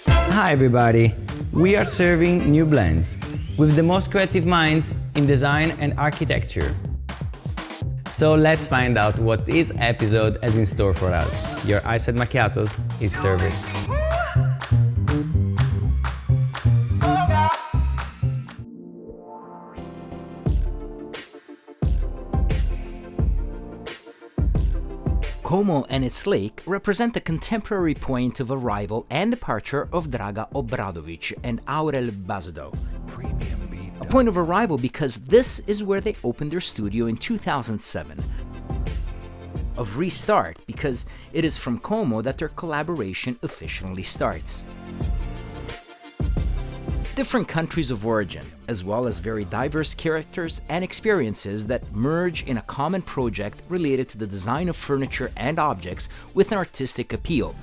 Hi everybody! We are serving new blends with the most creative minds in design and architecture. So let's find out what this episode has in store for us. Your ICED Macchiatos is serving. Como and its lake represent the contemporary point of arrival and departure of Draga Obradovic and Aurel Bazodo. A point of arrival because this is where they opened their studio in 2007. Of restart because it is from Como that their collaboration officially starts. Different countries of origin, as well as very diverse characters and experiences that merge in a common project related to the design of furniture and objects with an artistic appeal.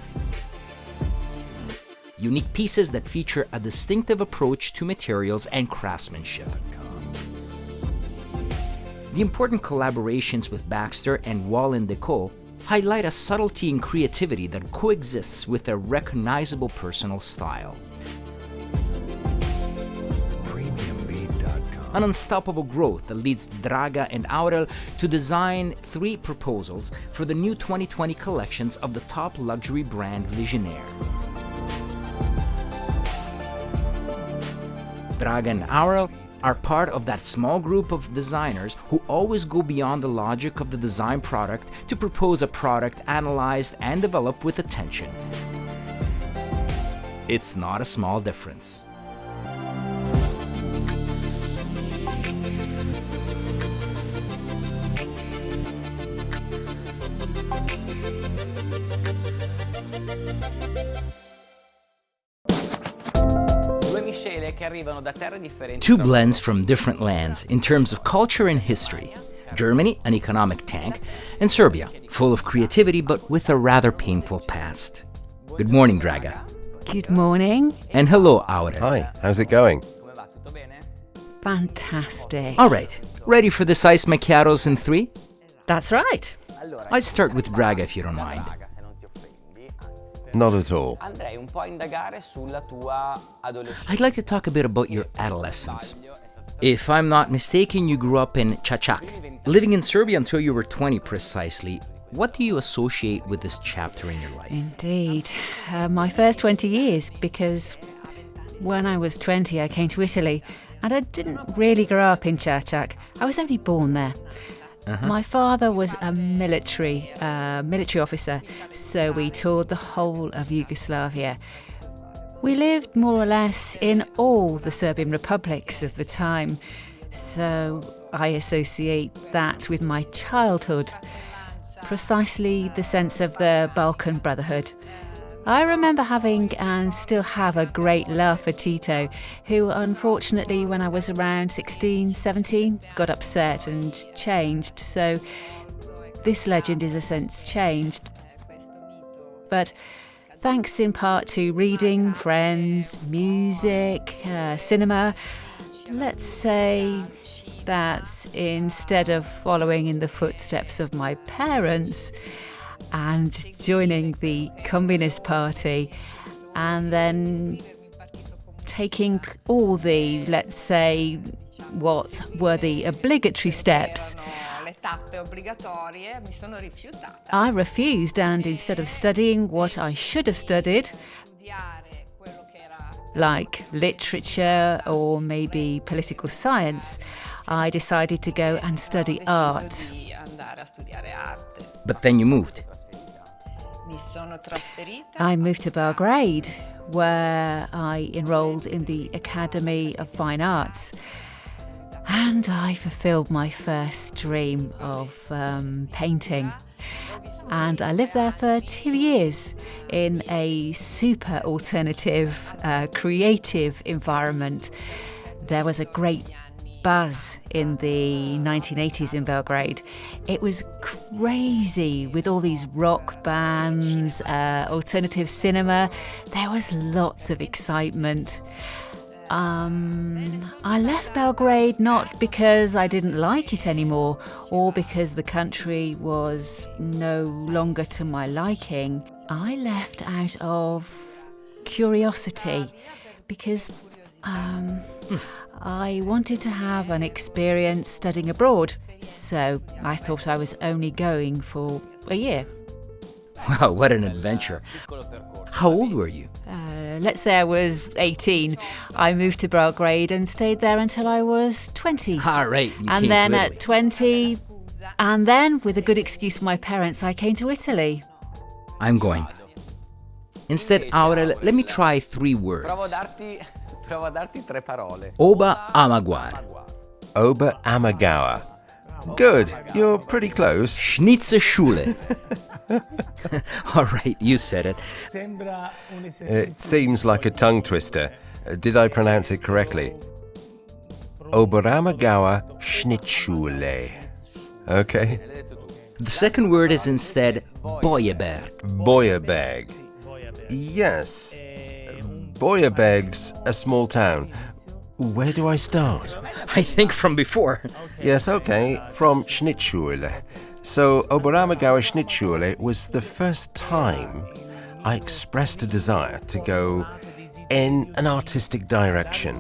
Unique pieces that feature a distinctive approach to materials and craftsmanship. The important collaborations with Baxter and Wall Deco highlight a subtlety and creativity that coexists with a recognizable personal style. An unstoppable growth that leads Draga and Aurel to design 3 proposals for the new 2020 collections of the top luxury brand Visionaire. Draga and Aurel are part of that small group of designers who always go beyond the logic of the design product to propose a product analyzed and developed with attention. It's not a small difference. Two blends from different lands in terms of culture and history. Germany, an economic tank, and Serbia, full of creativity but with a rather painful past. Good morning, Draga. Good morning. And hello, Aurel. Hi, how's it going? Fantastic. All right, ready for this iced macchiatos in 3? That's right. I'd start with Draga if you don't mind. Not at all. I'd like to talk a bit about your adolescence. If I'm not mistaken, you grew up in Čačak, living in Serbia until you were 20 precisely. What do you associate with this chapter in your life? Indeed. My first 20 years, because when I was 20, I came to Italy, and I didn't really grow up in Čačak. I was only born there. My father was a military officer, so we toured the whole of Yugoslavia. We lived more or less in all the Serbian republics of the time, so I associate that with my childhood, precisely the sense of the Balkan Brotherhood. I remember having and still have a great love for Tito, who unfortunately when I was around 16, 17 got upset and changed, so this legend is a sense changed. But thanks in part to reading, friends, music, cinema, let's say that instead of following in the footsteps of my parents and joining the Communist Party and then taking all the, let's say, what were the obligatory steps, I refused, and instead of studying what I should have studied, like literature or maybe political science, I decided to go and study art. But then you moved. I moved to Belgrade, where I enrolled in the Academy of Fine Arts. And I fulfilled my first dream of painting. And I lived there for 2 years in a super alternative, creative environment. There was a great buzz in the 1980s in Belgrade. It was crazy with all these rock bands, alternative cinema. There was lots of excitement. I left Belgrade not because I didn't like it anymore or because the country was no longer to my liking. I left out of curiosity because I wanted to have an experience studying abroad. So I thought I was only going for a year. Wow, what an adventure. How old were you? Let's say I was 18. I moved to Belgrade and stayed there until I was 20. All right, you And came then to at Italy. 20, and then with a good excuse from my parents, I came to Italy. I'm going. Instead, Aurel, let me try 3 words. Provo a darti 3 parole. Oba amaguar. Ober Amagawa. Good, you're pretty close. Schnitzelschule. All right, you said it. It seems like a tongue twister. Did I pronounce it correctly? Oberamagawa Schnittschule. Okay. The second word is instead Boyeberg. Boyerbeg. Yes. Boyerbeg's a small town. Where do I start? I think from before. Yes, okay, from Schnittschule. So Oberamagawa Schnittschule was the first time I expressed a desire to go in an artistic direction.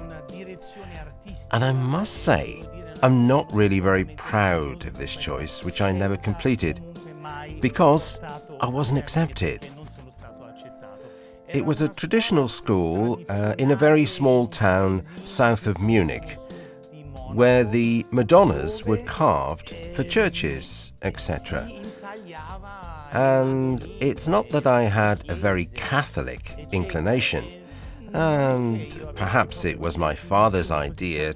And I must say, I'm not really very proud of this choice, which I never completed, because I wasn't accepted. It was a traditional school in a very small town south of Munich, where the Madonnas were carved for churches, etc. And it's not that I had a very Catholic inclination, and perhaps it was my father's idea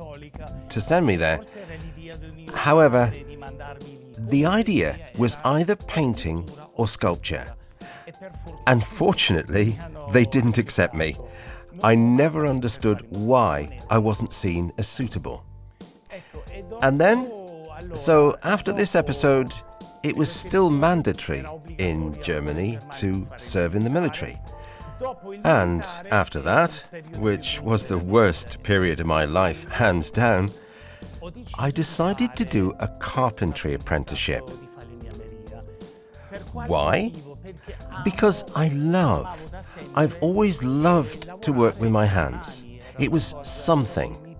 to send me there. However, the idea was either painting or sculpture. Unfortunately, they didn't accept me. I never understood why I wasn't seen as suitable. And then, so after this episode, it was still mandatory in Germany to serve in the military. And after that, which was the worst period of my life, hands down, I decided to do a carpentry apprenticeship. Why? Because I've always loved to work with my hands. It was something.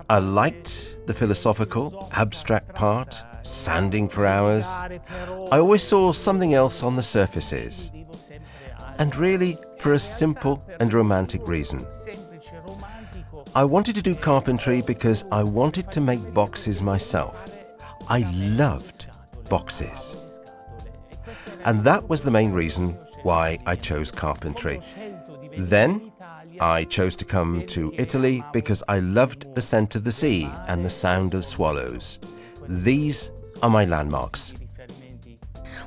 I liked the philosophical, abstract part, sanding for hours. I always saw something else on the surfaces. And really, for a simple and romantic reason. I wanted to do carpentry because I wanted to make boxes myself. I loved boxes. And that was the main reason why I chose carpentry. Then I chose to come to Italy because I loved the scent of the sea and the sound of swallows. These are my landmarks.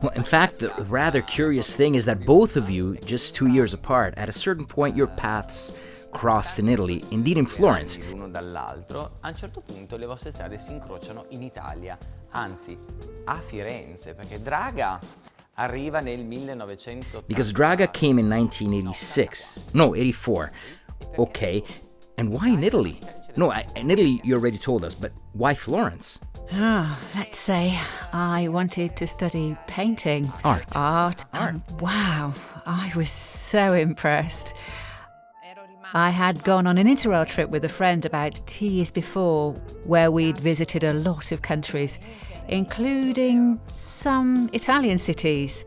Well, in fact, the rather curious thing is that both of you, just 2 years apart, at a certain point your paths crossed in Italy, indeed in Florence. L'uno dall'altro, a un certo punto le vostre strade si incrociano in Italia, anzi a Firenze, perché Draga arriva nel 1980. Because Draga came in 1986. No, 84. Okay. And why in Italy? No, in Italy you already told us, but why Florence? Let's say I wanted to study painting. Art. And wow, I was so impressed. I had gone on an interrail trip with a friend about 2 years before, where we'd visited a lot of countries, including some Italian cities.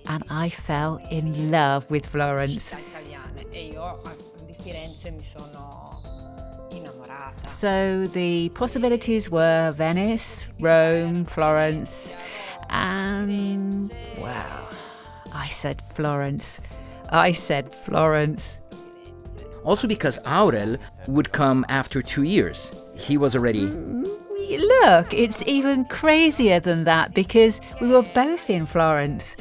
And I fell in love with Florence. So the possibilities were Venice, Rome, Florence, and wow, I said Florence. Also because Aurel would come after 2 years. He was already... Look, it's even crazier than that because we were both in Florence.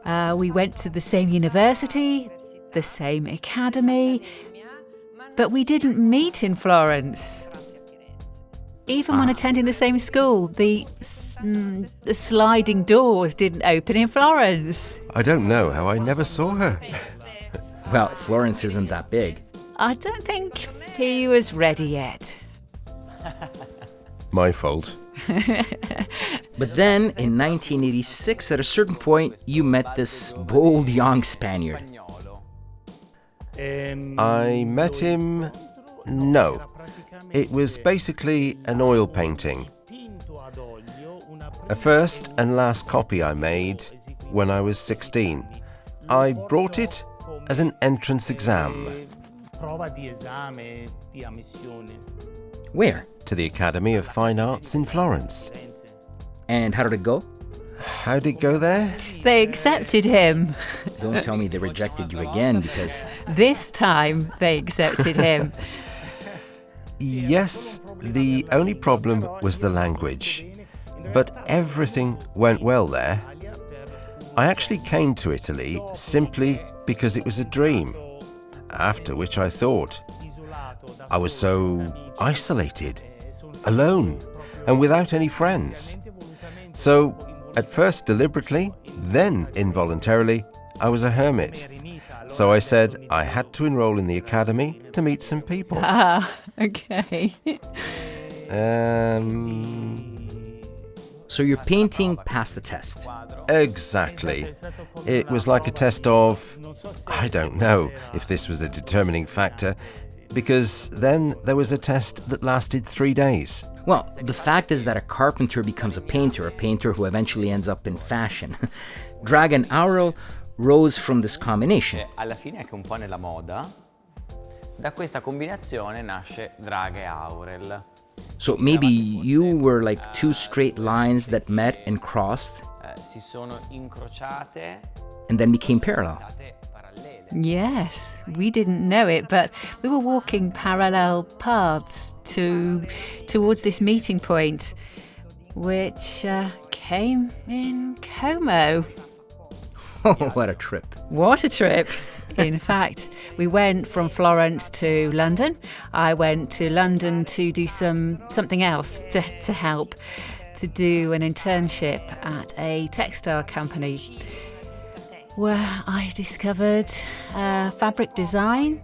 We went to the same university, the same academy, but we didn't meet in Florence. Even when attending the same school, the sliding doors didn't open in Florence. I don't know how I never saw her. Well, Florence isn't that big. I don't think he was ready yet. My fault. But then, in 1986, at a certain point, you met this bold young Spaniard. I met him... No. It was basically an oil painting. A first and last copy I made when I was 16. I brought it as an entrance exam. Where? To the Academy of Fine Arts in Florence. And how did it go? How'd it go there? They accepted him. Don't tell me they rejected you again, because... This time they accepted him. Yes, the only problem was the language. But everything went well there. I actually came to Italy simply because it was a dream, after which I thought. I was so isolated, alone, and without any friends. So, at first deliberately, then involuntarily, I was a hermit. So I said I had to enroll in the academy to meet some people. Ah, okay. So your painting passed the test. Exactly. It was like a test of... I don't know if this was a determining factor, because then there was a test that lasted 3 days. Well, the fact is that a carpenter becomes a painter who eventually ends up in fashion. Draga Aurel rose from this combination. Alla fine anche un po' nella moda. Da questa combinazione nasce Draga Aurel. So maybe you were like two straight lines that met and crossed Si sono incrociate and then became parallel. parallele. Yes, we didn't know it, but we were walking parallel paths towards this meeting point, which came in Como. Oh, what a trip. What a trip! In fact, we went from Florence to London. I went to London to do something else to help, to do an internship at a textile company where I discovered fabric design,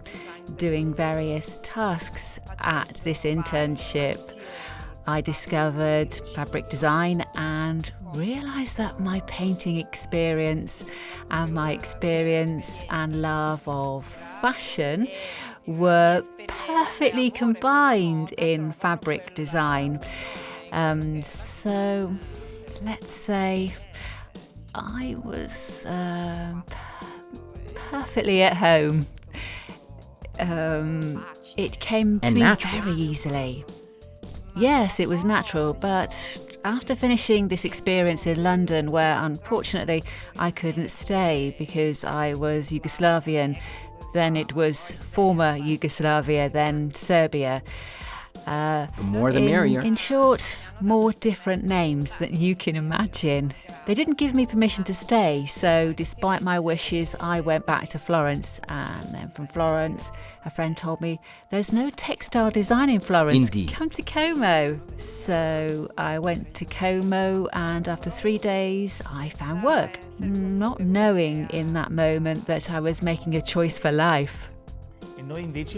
doing various tasks at this internship. I discovered fabric design and realised that my painting experience and my experience and love of fashion were perfectly combined in fabric design. So let's say I was perfectly at home. It came to And me natural. very easily. Yes, it was natural, but after finishing this experience in London, where unfortunately I couldn't stay because I was Yugoslavian, then it was former Yugoslavia, then Serbia. The more the merrier. In short, more different names than you can imagine. They didn't give me permission to stay, so despite my wishes, I went back to Florence. And then from Florence, a friend told me, there's no textile design in Florence. Indeed. Come to Como. So I went to Como, and after 3 days, I found work, not knowing in that moment that I was making a choice for life.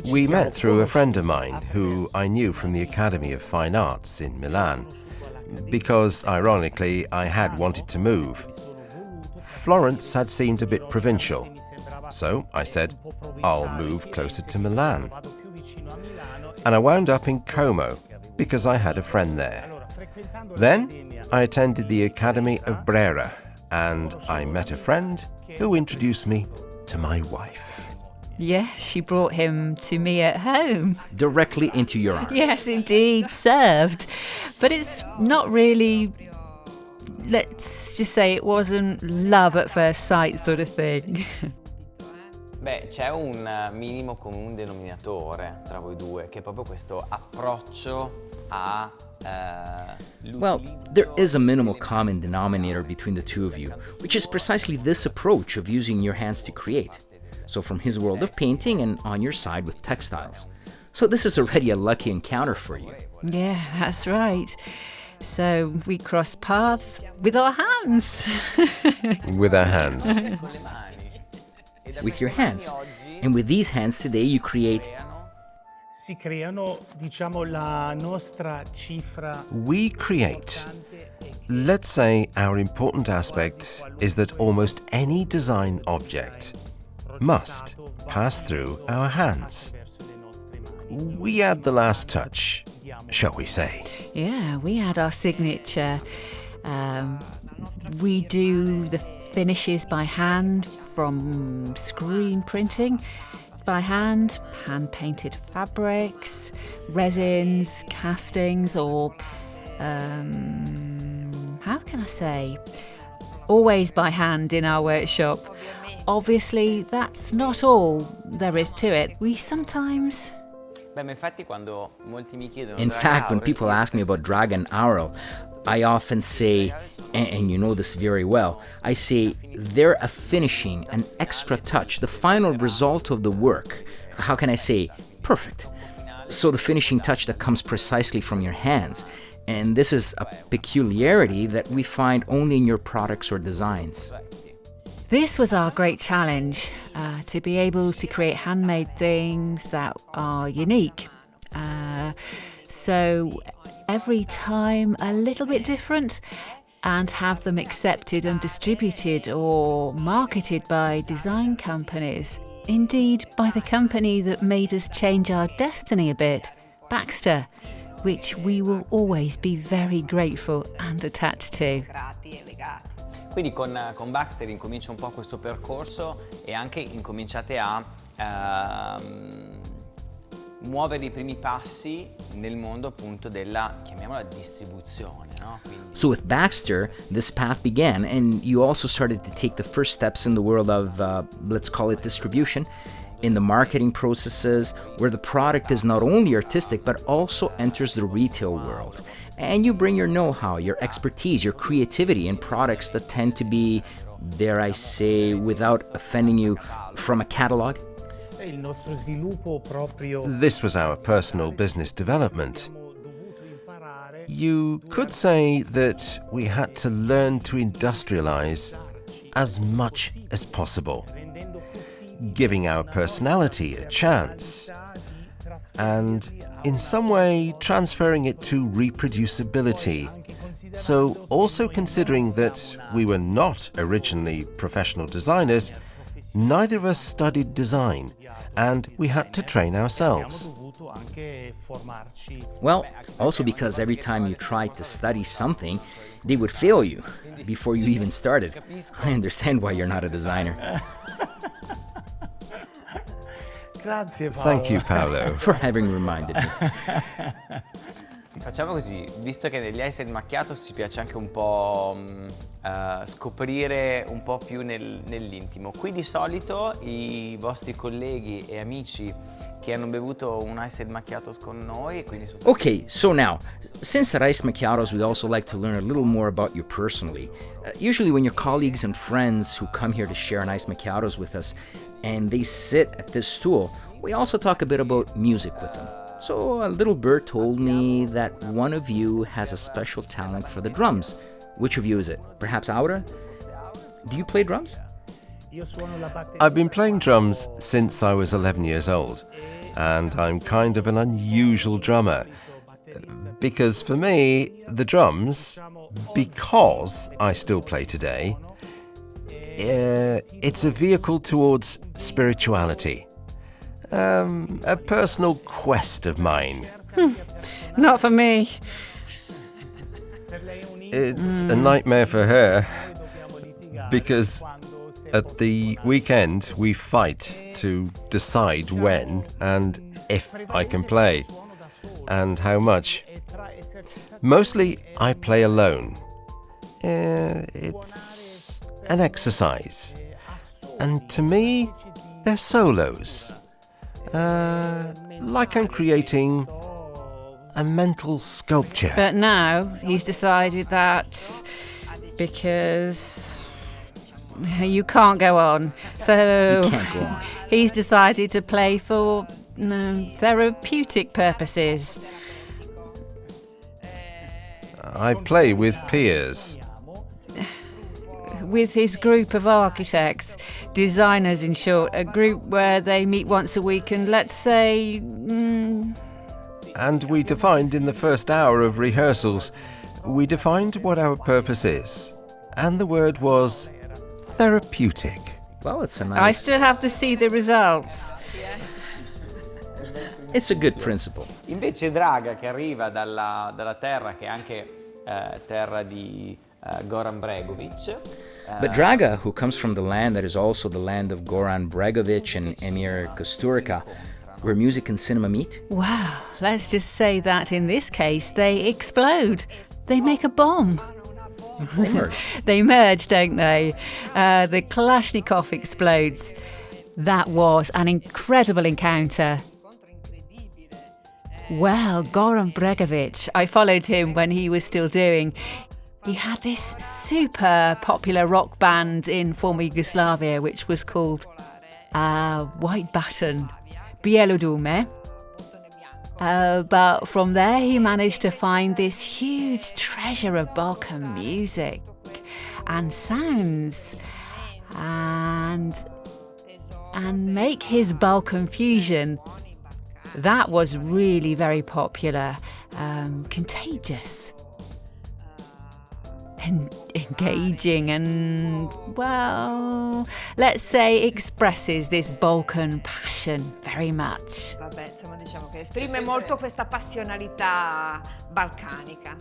We met through a friend of mine who I knew from the Academy of Fine Arts in Milan, because, ironically, I had wanted to move. Florence had seemed a bit provincial, so I said, I'll move closer to Milan. And I wound up in Como, because I had a friend there. Then I attended the Academy of Brera, and I met a friend who introduced me to my wife. Yes, she brought him to me at home. Directly into your arms. Yes, indeed, served. But it's not really, let's just say it wasn't love at first sight sort of thing. Beh, c'è un minimo comune denominatore tra voi due, che è proprio questo approccio a Well, there is a minimal common denominator between the two of you, which is precisely this approach of using your hands to create. So from his world of painting and on your side with textiles. So this is already a lucky encounter for you. Yeah, that's right. So we crossed paths with our hands. With our hands. con le mani. With your hands. And with these hands today you create si creano, diciamo, la nostra cifra. We create. Let's say our important aspect is that almost any design object must pass through our hands. We add the last touch, shall we say? Yeah, we add our signature. We do the finishes by hand, from screen printing by hand, hand-painted fabrics, resins, castings, or how can I say? Always by hand in our workshop. Obviously, that's not all there is to it. We sometimes... In fact, when people ask me about Draga and Aurel, I often say, and you know this very well, I say they're a finishing, an extra touch, the final result of the work. How can I say? Perfect. So the finishing touch that comes precisely from your hands. And this is a peculiarity that we find only in your products or designs. This was our great challenge, to be able to create handmade things that are unique. So every time a little bit different, and have them accepted and distributed or marketed by design companies. Indeed, by the company that made us change our destiny a bit, Baxter, which we will always be very grateful and attached to. Quindi con Baxter incomincia un po' questo percorso e anche incominciate a muovere I primi passi nel mondo appunto della, chiamiamola, distribuzione, no? Quindi... So with Baxter, this path began, and you also started to take the first steps in the world of, let's call it distribution, in the marketing processes, where the product is not only artistic, but also enters the retail world. And you bring your know-how, your expertise, your creativity in products that tend to be, dare I say, without offending you, from a catalog. This was our personal business development. You could say that we had to learn to industrialize as much as possible, giving our personality a chance, and in some way transferring it to reproducibility. So also considering that we were not originally professional designers, neither of us studied design, and we had to train ourselves. Well, also because every time you tried to study something, they would fail you before you even started. I understand why you're not a designer. Thank you, Paolo. For having reminded me. Facciamo così, visto che negli ICED Macchiatos ci piace anche un po' scoprire un po' più nell'intimo. Qui di solito I vostri colleghi e amici che hanno bevuto un ICED Macchiatos con noi e quindi Okay, so now, since at ICED Macchiatos we also like to learn a little more about you personally. Usually when your colleagues and friends who come here to share an ICED Macchiatos with us and they sit at this stool, we also talk a bit about music with them. So a little bird told me that one of you has a special talent for the drums. Which of you is it? Perhaps Aura? Do you play drums? I've been playing drums since I was 11 years old, and I'm kind of an unusual drummer. Because for me, the drums, because I still play today, it's a vehicle towards spirituality. A personal quest of mine. Not for me. It's a nightmare for her, because at the weekend we fight to decide when and if I can play, and how much. Mostly I play alone. It's an exercise, and to me they're solos. Like I'm creating a mental sculpture. But now he's decided that because you can't go on, so You can't go on. He's decided to play for therapeutic purposes. I play with peers. with his group of architects, designers in short, a group where they meet once a week and let's say... And we defined in the first hour of rehearsals, we defined what our purpose is. And the word was therapeutic. Well, it's a nice... I still have to see the results. It's a good principle. Invece Draga, che arriva dalla terra che è anche terra di Goran Bregovic. But Draga, who comes from the land that is also the land of Goran Bregovic and Emir Kusturica, where music and cinema meet? Wow, let's just say that in this case they explode. They make a bomb. They merge. They merge, don't they? The Kalashnikov explodes. That was an incredible encounter. Well, Goran Bregovic, I followed him when he was still doing. He had this super popular rock band in former Yugoslavia, which was called White Button, Bielodume. But from there he managed to find this huge treasure of Balkan music and sounds and make his Balkan fusion. That was really very popular, contagious, and engaging, and, well, let's say expresses this Balkan passion very much. Vabbè, insomma, diciamo che esprime molto questa passionalità balcanica.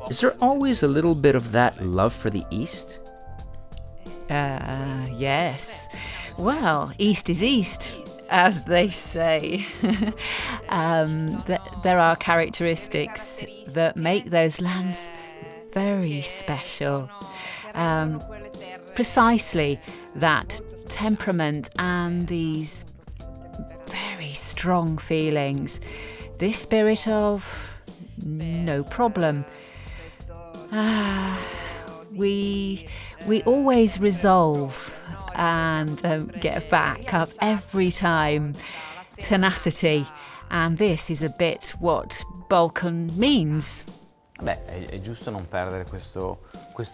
Is there always a little bit of that love for the East? Yes. Well, East is East, as they say. There are characteristics that make those lands very special. Precisely that temperament and these very strong feelings. This spirit of no problem. We always resolve and get back up every time. Tenacity. And this is a bit what Balkan means. Beh, è giusto non perdere questo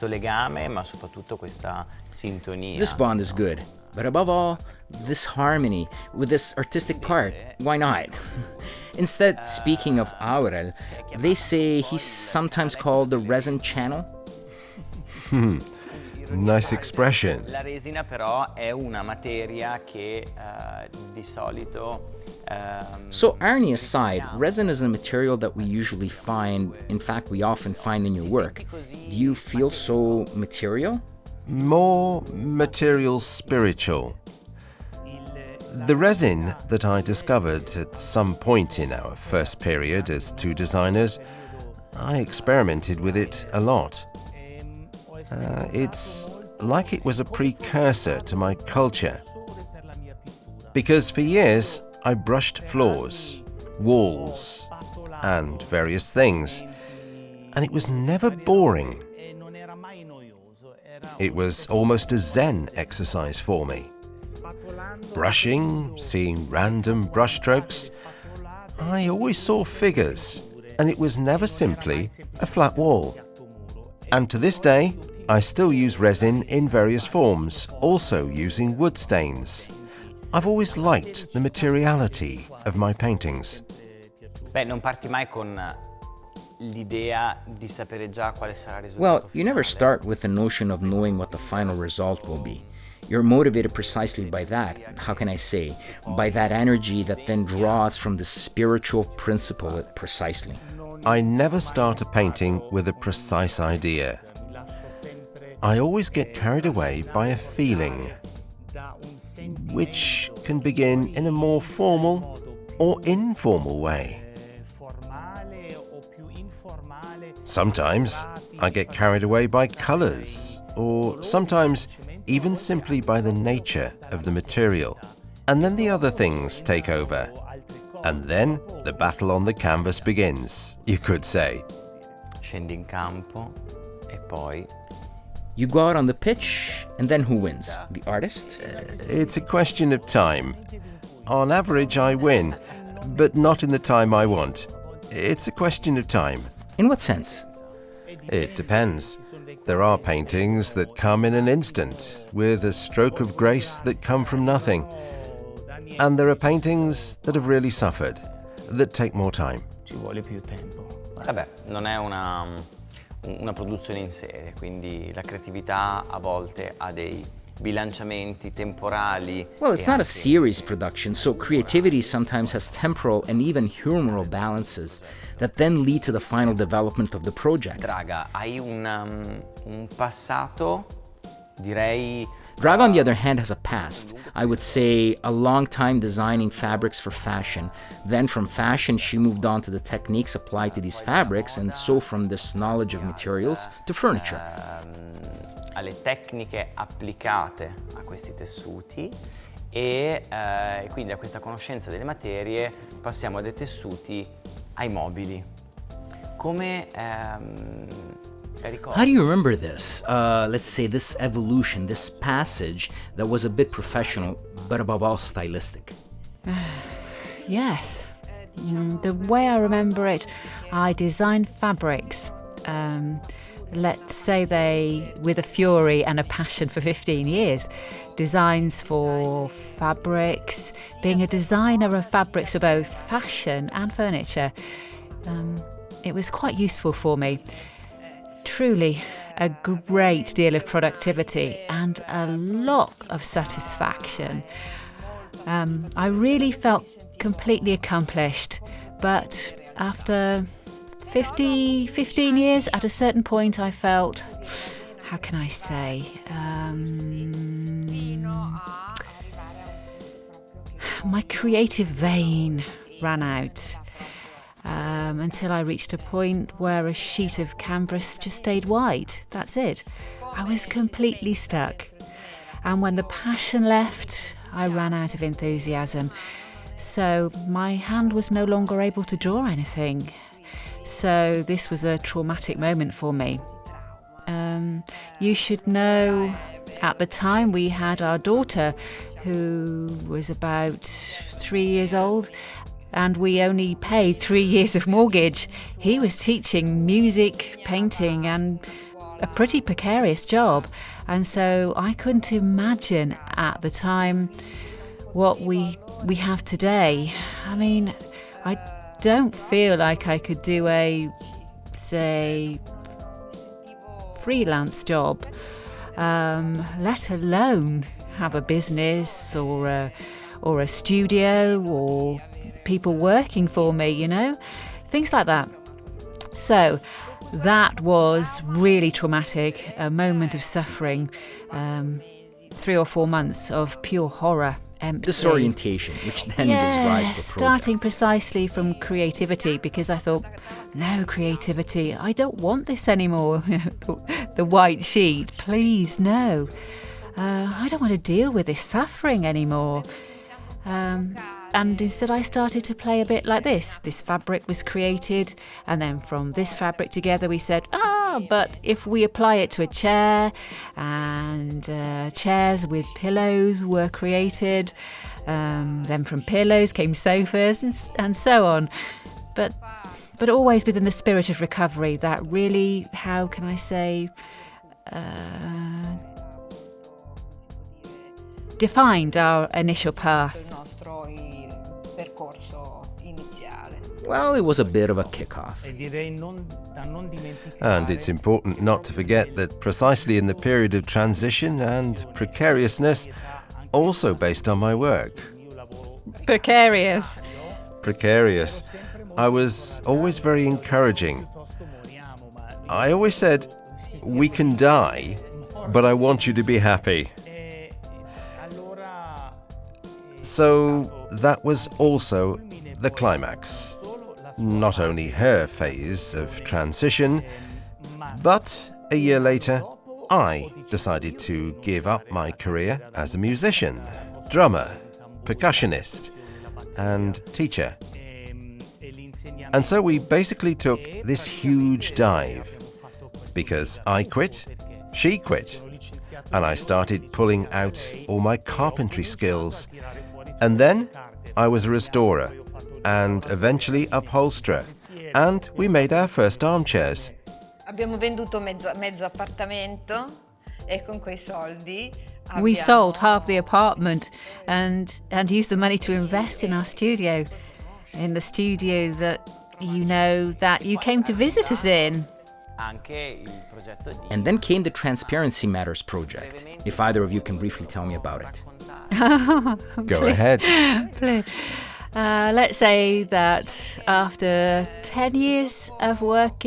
legame, ma soprattutto questa sintonia. This bond is good, but above all, this harmony with this artistic part, why not? Instead, speaking of Aurel, they say he's sometimes called the resin channel. Nice expression. La resina però è una materia che di solito... So, irony aside, resin is a material that we usually find, in fact we often find in your work. Do you feel so material? More material spiritual. The resin that I discovered at some point in our first period as two designers, I experimented with it a lot. It's like it was a precursor to my culture. Because for years, I brushed floors, walls, and various things, and it was never boring. It was almost a Zen exercise for me. Brushing, seeing random brushstrokes, I always saw figures, and it was never simply a flat wall. And to this day, I still use resin in various forms, also using wood stains. I've always liked the materiality of my paintings. Beh, non parti mai con l'idea di sapere già quale sarà il risultato. Well, you never start with the notion of knowing what the final result will be. You're motivated precisely by that, how can I say, by that energy that then draws from the spiritual principle precisely. I never start a painting with a precise idea. I always get carried away by a feeling, which can begin in a more formal or informal way. Sometimes I get carried away by colors, or sometimes even simply by the nature of the material. And then the other things take over. And then the battle on the canvas begins, you could say. Scendi in campo e poi... You go out on the pitch, and then who wins? The artist? It's a question of time. On average, I win, but not in the time I want. It's a question of time. In what sense? It depends. There are paintings that come in an instant, with a stroke of grace that come from nothing. And there are paintings that have really suffered, that take more time. Ci vuole più tempo. Vabbè, non è una produzione in serie, quindi la creatività a volte ha dei bilanciamenti temporali. Well, it's not a series production, so creativity sometimes has temporal and even humoral balances that then lead to the final development of the project. Draga, hai un passato, direi. Draga, on the other hand, has a past. I would say a long time designing fabrics for fashion. Then from fashion, she moved on to the techniques applied to these fabrics, and so from this knowledge of materials to furniture. Alle tecniche applicate a questi tessuti e quindi a questa conoscenza delle materie passiamo dai tessuti ai mobili. Come How do you remember this? Let's say this evolution, this passage that was a bit professional, but above all stylistic. Yes. The way I remember it, I designed fabrics. Let's say they, with a fury and a passion for 15 years. Designs for fabrics, being a designer of fabrics for both fashion and furniture. It was quite useful for me. Truly a great deal of productivity and a lot of satisfaction. I really felt completely accomplished, but after 15 years, at a certain point I felt, how can I say, my creative vein ran out. Until I reached a point where a sheet of canvas just stayed white. That's it. I was completely stuck. And when the passion left, I ran out of enthusiasm. So my hand was no longer able to draw anything. So this was a traumatic moment for me. You should know, at the time we had our daughter who was about 3 years old, and we only paid 3 years of mortgage. He was teaching music, painting, and a pretty precarious job. And so I couldn't imagine at the time what we have today. I mean, I don't feel like I could do a, say, freelance job, let alone have a business or a studio or people working for me, you know, things like that. So that was really traumatic, a moment of suffering, 3 or 4 months of pure horror, empty. Disorientation, which then gives rise to a project. Starting precisely from creativity, because I thought, no creativity, I don't want this anymore. The white sheet, please, no. I don't want to deal with this suffering anymore. And instead I started to play a bit like this. This fabric was created, and then from this fabric together we said, but if we apply it to a chair, and chairs with pillows were created, then from pillows came sofas and so on. But always within the spirit of recovery, that really, how can I say, defined our initial path. Well, it was a bit of a kickoff. And it's important not to forget that precisely in the period of transition and precariousness, also based on my work. Precarious. I was always very encouraging. I always said, we can die, but I want you to be happy. So that was also the climax. Not only her phase of transition, but a year later, I decided to give up my career as a musician, drummer, percussionist, and teacher. And so we basically took this huge dive, because I quit, she quit, and I started pulling out all my carpentry skills. And then I was a restorer, and eventually upholsterer, and we made our first armchairs. Abbiamo venduto mezzo appartamento e con quei soldi We abbiamo- sold half the apartment and used the money to invest in our studio, in the studio that you came to visit us in. And then came the Transparency Matters project, if either of you can briefly tell me about it. Go ahead. Please. Let's say that after 10 years of work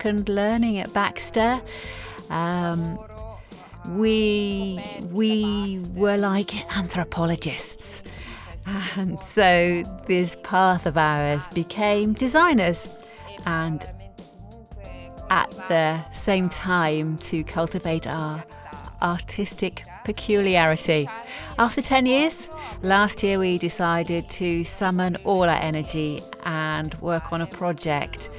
and learning at Baxter, we were like anthropologists. And so this path of ours became designers, and at the same time to cultivate our artistic peculiarity. After 10 years, last year we decided to summon all our energy and work on a project,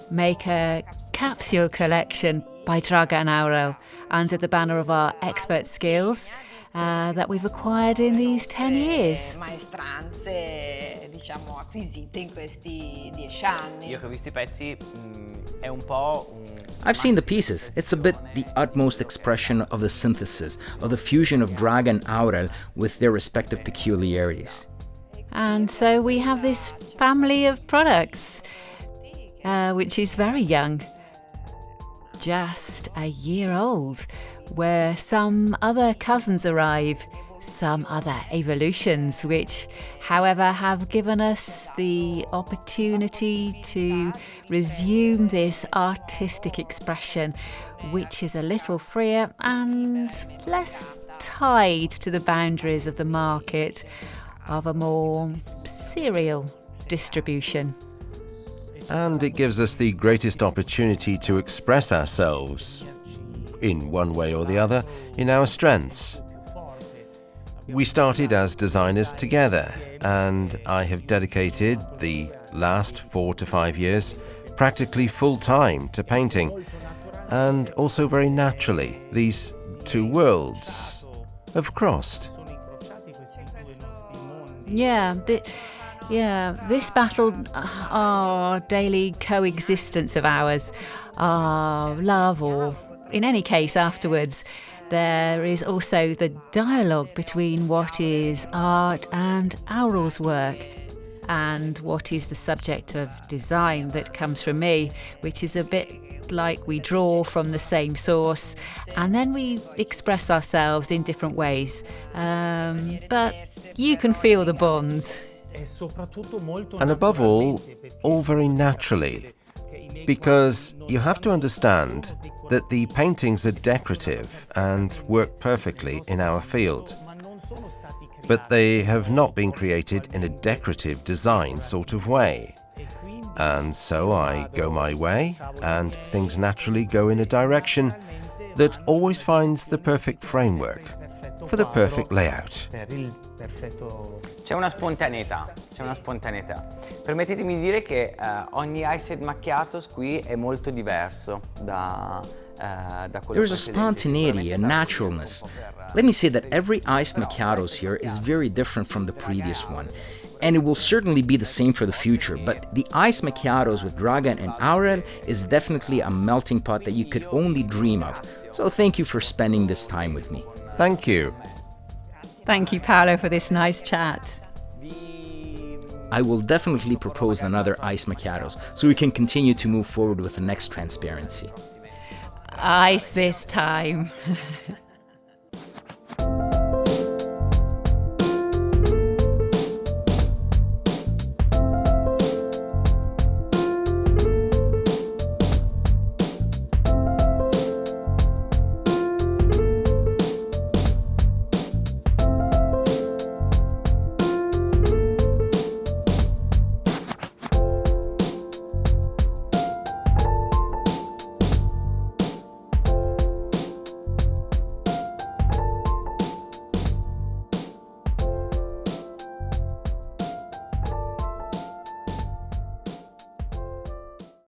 make a capsule collection by Draga Aurel under the banner of our expert skills that we've acquired in these 10 years. Maestranze, diciamo, acquisite in questi 10 anni. Io che ho visto I pezzi è un po' I've seen the pieces. It's a bit the utmost expression of the synthesis, of the fusion of Draga and Aurel with their respective peculiarities. And so we have this family of products, which is very young, just a year old, where some other cousins arrive, some other evolutions, which, however, have given us the opportunity to resume this artistic expression, which is a little freer and less tied to the boundaries of the market of a more serial distribution. And it gives us the greatest opportunity to express ourselves, in one way or the other, in our strengths. We started as designers together, and I have dedicated the last 4 to 5 years practically full-time to painting, and also very naturally these two worlds have crossed. This battle, our daily coexistence of ours, our love, or in any case afterwards, there is also the dialogue between what is art and Aurel's work, and what is the subject of design that comes from me, which is a bit like we draw from the same source and then we express ourselves in different ways. But you can feel the bonds. And above all very naturally, because you have to understand that the paintings are decorative and work perfectly in our field. But they have not been created in a decorative design sort of way. And so I go my way, and things naturally go in a direction that always finds the perfect framework for the perfect layout. C'è una spontaneità. Permettetemi di dire che ogni ICED Macchiatos qui è molto diverso da quello There's a spontaneity, a naturalness. Let me say that every iced Macchiatos here is very different from the previous one. And it will certainly be the same for the future, but the iced Macchiatos with Draga and Aurel is definitely a melting pot that you could only dream of. So thank you for spending this time with me. Thank you. Thank you, Paolo, for this nice chat. I will definitely propose another iced Macchiatos so we can continue to move forward with the next transparency. Ice this time.